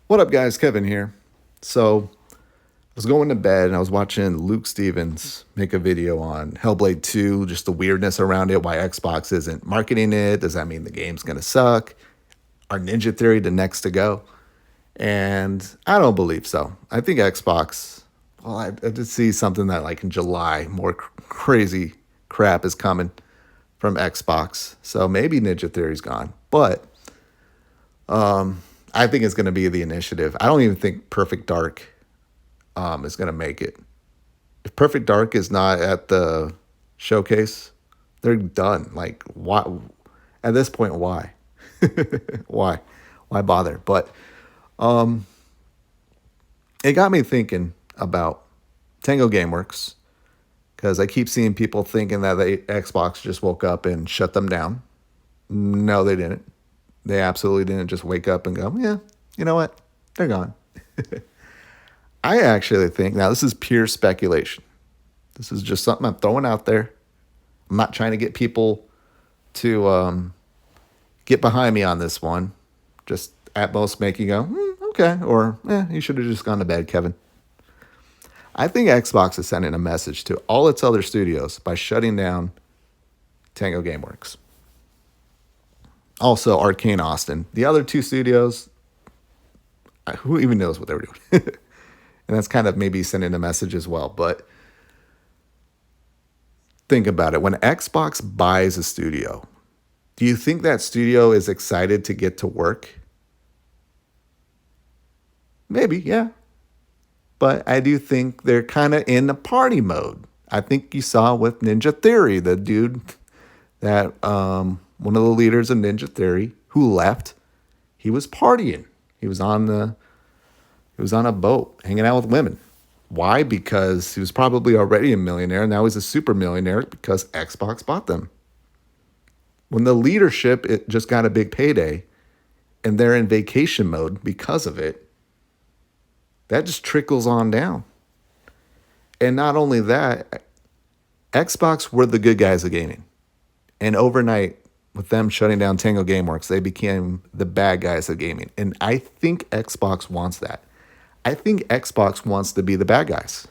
What up, guys? Kevin here. So, I was going to bed and I was watching Luke Stevens make a video on Hellblade 2, just the weirdness around it, why Xbox isn't marketing it. Does that mean the game's going to suck? Are Ninja Theory the next to go? And I don't believe so. I think Xbox, well, I did see something that like in July, more crazy crap is coming from Xbox. So maybe Ninja Theory's gone. But I think it's going to be the initiative. I don't even think Perfect Dark is going to make it. If Perfect Dark is not at the showcase, they're done. Like, why? At this point, why? why? Why bother? But it got me thinking about Tango Gameworks because I keep seeing people thinking that the Xbox just woke up and shut them down. No, they didn't. They absolutely didn't just wake up and go, yeah, you know what? They're gone. I actually think, now this is pure speculation. This is just something I'm throwing out there. I'm not trying to get people to get behind me on this one. Just at most make you go, okay, or you should have just gone to bed, Kevin. I think Xbox is sending a message to all its other studios by shutting down Tango Gameworks. Also, Arcane Austin. The other two studios, who even knows what they were doing? And that's kind of maybe sending a message as well. But think about it. When Xbox buys a studio, do you think that studio is excited to get to work? Maybe, yeah. But I do think they're kind of in the party mode. I think you saw with Ninja Theory, the dude that one of the leaders of Ninja Theory who left, he was partying. He was on a boat hanging out with women. Why? Because he was probably already a millionaire. Now he's a super millionaire because Xbox bought them. When the leadership it just got a big payday and they're in vacation mode because of it, that just trickles on down. And not only that, Xbox were the good guys of gaming. And overnight, with them shutting down Tango Gameworks, they became the bad guys of gaming. And I think Xbox wants that. I think Xbox wants to be the bad guys.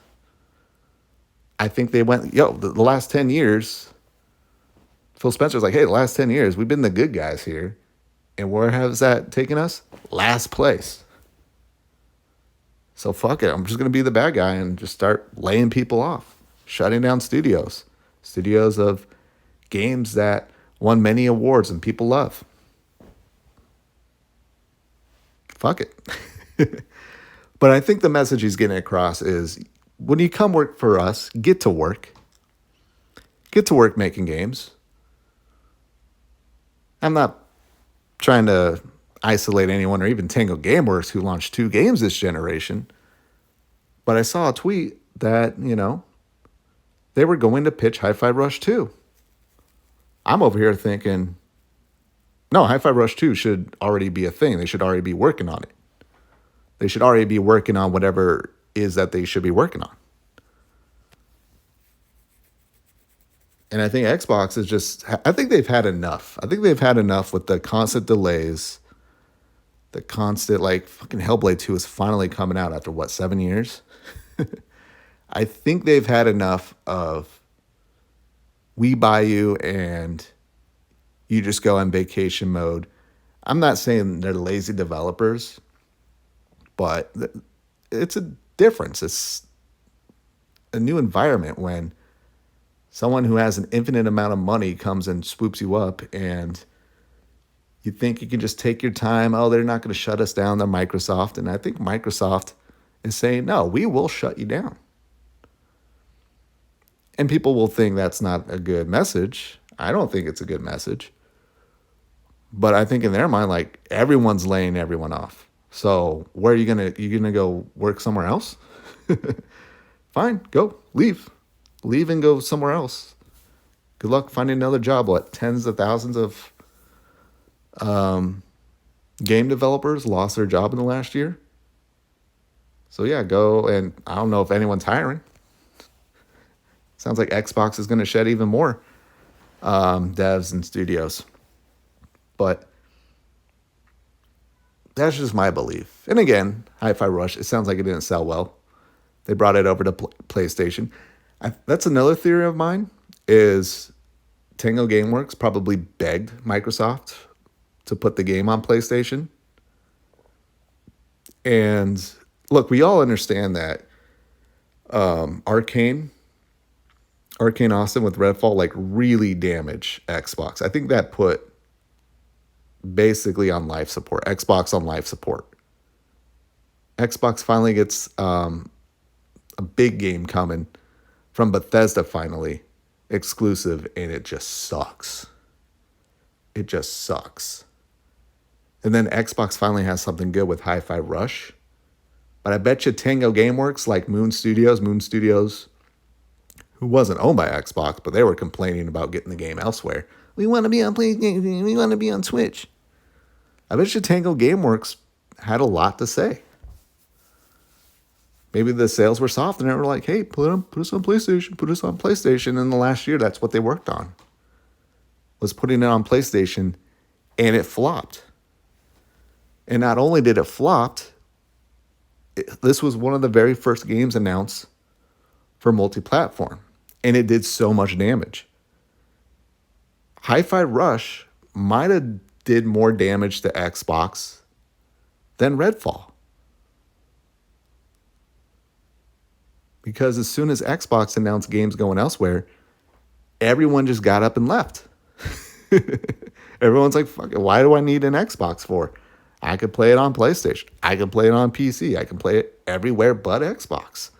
I think they went, the last 10 years, Phil Spencer's like, hey, the last 10 years, we've been the good guys here. And where has that taken us? Last place. So fuck it. I'm just going to be the bad guy and just start laying people off, shutting down studios. Studios of games that won many awards and people love. Fuck it. But I think the message he's getting across is when you come work for us, get to work. Get to work making games. I'm not trying to isolate anyone or even Tango Gameworks who launched 2 games this generation. But I saw a tweet that, they were going to pitch Hi-Fi Rush 2. I'm over here thinking, no, Hi-Fi Rush 2 should already be a thing. They should already be working on it. They should already be working on whatever is that they should be working on. And I think Xbox is I think they've had enough. I think they've had enough with the constant delays, the constant, fucking Hellblade 2 is finally coming out after, 7 years? I think they've had enough of we buy you and you just go on vacation mode. I'm not saying they're lazy developers, but it's a difference. It's a new environment when someone who has an infinite amount of money comes and swoops you up and you think you can just take your time. Oh, they're not going to shut us down. They're Microsoft. And I think Microsoft is saying, no, we will shut you down. And people will think that's not a good message. I don't think it's a good message. But I think in their mind, everyone's laying everyone off. So where are you gonna go work somewhere else? Fine, go, leave and go somewhere else. Good luck finding another job. Tens of thousands of game developers lost their job in the last year. So yeah, go, and I don't know if anyone's hiring. Sounds like Xbox is going to shed even more devs and studios. But That's just my belief. And again, Hi-Fi Rush, it sounds like it didn't sell well. They brought it over to PlayStation. That's another theory of mine is Tango Gameworks probably begged Microsoft to put the game on PlayStation. And look, we all understand that Arcane, Arcane Austin with Redfall, like really damaged Xbox. I think that put basically on life support, Xbox on life support. Xbox finally gets a big game coming from Bethesda finally, exclusive, and it just sucks. It just sucks. And then Xbox finally has something good with Hi-Fi Rush. But I bet you Tango Gameworks, like Moon Studios, who wasn't owned by Xbox, but they were complaining about getting the game elsewhere. We want to be on PlayStation. We want to be on Switch. I bet you Tango Gameworks had a lot to say. Maybe the sales were soft and they were like, hey, put us on PlayStation, put us on PlayStation. In the last year, that's what they worked on, was putting it on PlayStation, and it flopped. And not only did it flop, this was one of the very first games announced for multi-platform, and it did so much damage. Hi-Fi Rush might have did more damage to Xbox than Redfall. Because as soon as Xbox announced games going elsewhere, everyone just got up and left. Everyone's like, fuck it, why do I need an Xbox for? I could play it on PlayStation. I can play it on PC. I can play it everywhere but Xbox.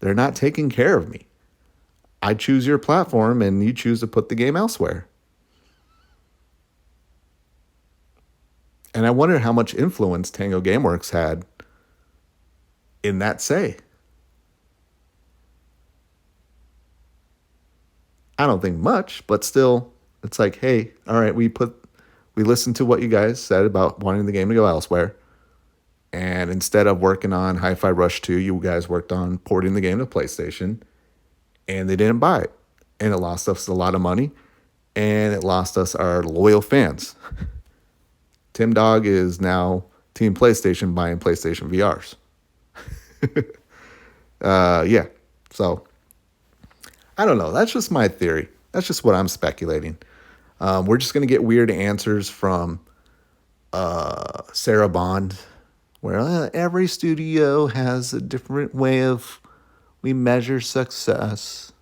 They're not taking care of me. I choose your platform and you choose to put the game elsewhere. And I wonder how much influence Tango Gameworks had in that say. I don't think much, but still, it's like, hey, all right, we listened to what you guys said about wanting the game to go elsewhere. And instead of working on Hi-Fi Rush 2, you guys worked on porting the game to PlayStation, and they didn't buy it. And it lost us a lot of money, and it lost us our loyal fans. Tim Dog is now Team PlayStation buying PlayStation VRs. Yeah, so I don't know. That's just my theory. That's just what I'm speculating. We're just going to get weird answers from Sarah Bond, where every studio has a different way of we measure success.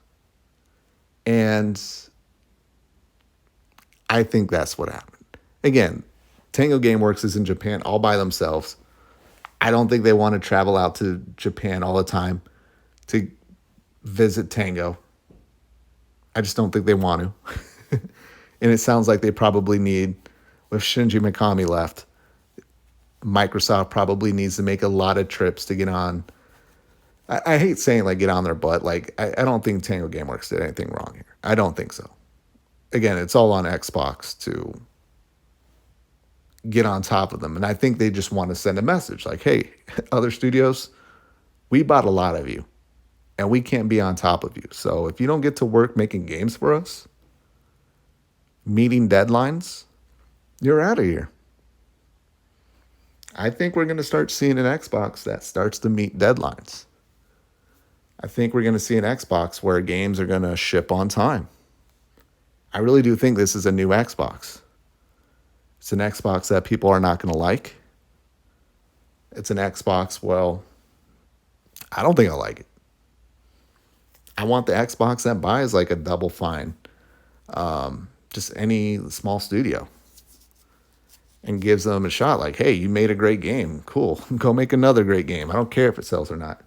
And I think that's what happened. Again, Tango Gameworks is in Japan all by themselves. I don't think they want to travel out to Japan all the time to visit Tango. I just don't think they want to. And it sounds like they probably need, with Shinji Mikami left, Microsoft probably needs to make a lot of trips to get on. I hate saying like get on their butt. Like I don't think Tango Gameworks did anything wrong here. I don't think so. Again, it's all on Xbox to get on top of them. And I think they just want to send a message like, hey, other studios, we bought a lot of you and we can't be on top of you. So if you don't get to work making games for us, meeting deadlines, you're out of here. I think we're going to start seeing an Xbox that starts to meet deadlines. I think we're going to see an Xbox where games are going to ship on time. I really do think this is a new Xbox. It's an Xbox that people are not going to like. It's an Xbox, well, I don't think I like it. I want the Xbox that buys like a Double Fine, just any small studio, and gives them a shot like, hey, you made a great game. Cool. Go make another great game. I don't care if it sells or not.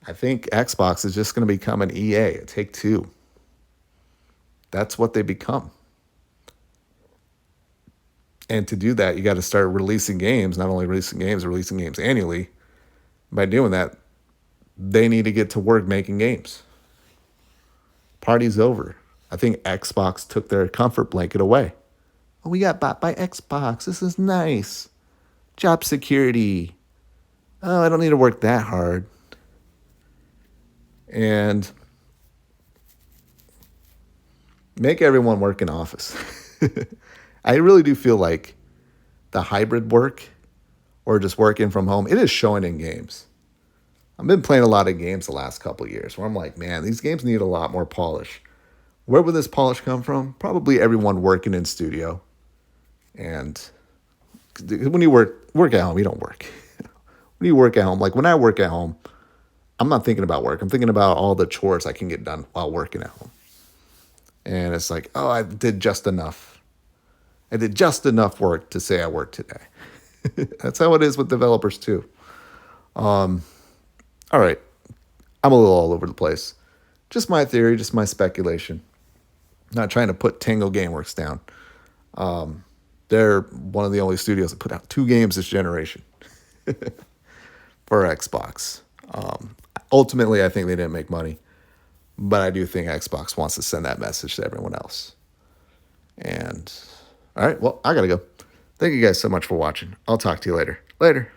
I think Xbox is just going to become an EA, a Take-Two. That's what they become. And to do that, you got to start releasing games, not only releasing games annually. By doing that, they need to get to work making games. Party's over. I think Xbox took their comfort blanket away. Oh, we got bought by Xbox. This is nice. Job security. Oh, I don't need to work that hard. And make everyone work in office. I really do feel like the hybrid work or just working from home, it is showing in games. I've been playing a lot of games the last couple of years where I'm like, man, these games need a lot more polish. Where would this polish come from? Probably everyone working in studio. And when you work at home, you don't work. When you work at home, like when I work at home, I'm not thinking about work. I'm thinking about all the chores I can get done while working at home. And it's like, oh, I did just enough. I did just enough work to say I worked today. That's how it is with developers too. All right. I'm a little all over the place. Just my theory, just my speculation. Not trying to put Tango Gameworks down. They're one of the only studios that put out 2 games this generation for Xbox. Ultimately, I think they didn't make money, but I do think Xbox wants to send that message to everyone else. And all right, well, I gotta go. Thank you guys so much for watching. I'll talk to you later. Later.